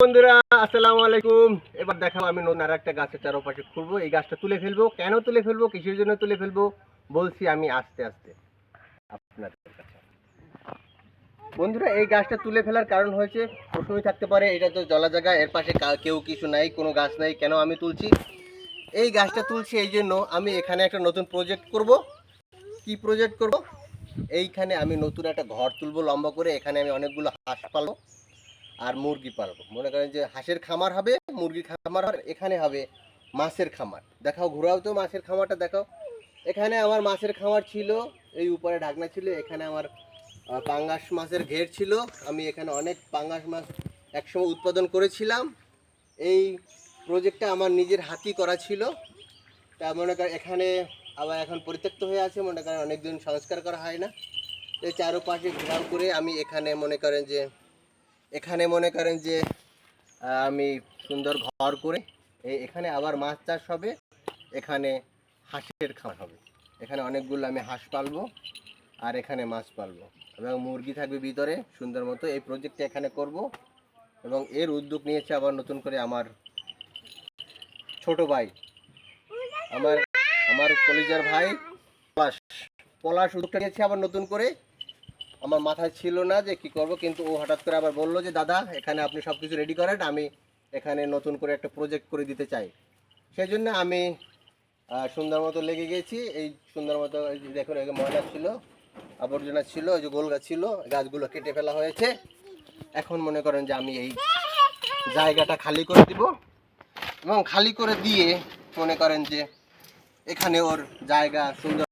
বন্ধুরা আসসালামু আলাইকুম। এবার দেখাবো আমি নতুন আর একটা গাছের চারপাশে ঘুরবো। এই গাছটা তুলে ফেলবো, কেন তুলে ফেলবো, কিসের জন্য তুলে ফেলবো বলছি আমি আস্তে আস্তে আপনাদের কাছে। বন্ধুরা, এই গাছটা তুলে ফেলার কারণ হয়েছে, প্রশ্নই থাকতে পারে এটা তো জলা জায়গা, এর পাশে কেউ কিছু নাই, কোনো গাছ নাই, কেন আমি তুলছি? এই গাছটা তুলছি এই জন্য, আমি এখানে একটা নতুন প্রজেক্ট করব। কি প্রজেক্ট করব? এইখানে আমি নতুন একটা ঘর তুলবো লম্বা করে। এখানে আমি অনেকগুলো হাঁস পালবো আর মুরগি পালবো। মনে করেন যে হাঁসের খামার হবে, মুরগির খামার হবে, এখানে হবে মাছের খামার। দেখাও, ঘোরাও তো মাছের খামারটা দেখাও। এখানে আমার মাছের খামার ছিল, এই উপরে ঢাকনা ছিল, এখানে আমার পাঙ্গাস মাছের ঘের ছিল। আমি এখানে অনেক পাঙ্গাস মাছ একসময় উৎপাদন করেছিলাম। এই প্রজেক্টটা আমার নিজের হাতই করা ছিল। তা মনে করেন এখানে আবার এখন পরিত্যক্ত হয়ে আছে, মনে করেন অনেকদিন সংস্কার করা হয় না। এই চারপাশে ঘেরাও করে আমি এখানে মনে করেন যে আমি সুন্দর ঘর করে এখানে আবার মাছ চাষ হবে, এখানে হাঁসের খামার হবে। এখানে অনেকগুলো আমি হাঁস পালবো আর এখানে মাছ পালবো এবং মুরগি থাকবে ভিতরে সুন্দর মতো। এই প্রজেক্টটা এখানে করব এবং এর উদ্যোগ নিয়েছে আবার নতুন করে আমার ছোট ভাই, আমার আমার কলিজার ভাই পলাশ। পলাশ উদ্যোগটা নিয়েছে আবার নতুন করে। আমার মাথায় ছিল না যে কি করব, কিন্তু ও হঠাৎ করে আবার বললো যে দাদা এখানে আপনি সব কিছু রেডি করেন, আমি এখানে নতুন করে একটা প্রজেক্ট করে দিতে চাই। সেই জন্য আমি সুন্দর মতো লেগে গেছি। এই সুন্দর মতো দেখুন, ময়লা ছিল, আবর্জনা ছিল, ওই যে গোল গাছ ছিল, গাছগুলো কেটে ফেলা হয়েছে। এখন মনে করেন যে আমি এই জায়গাটা খালি করে দিব এবং খালি করে দিয়ে মনে করেন যে এখানে ওর জায়গা সুন্দর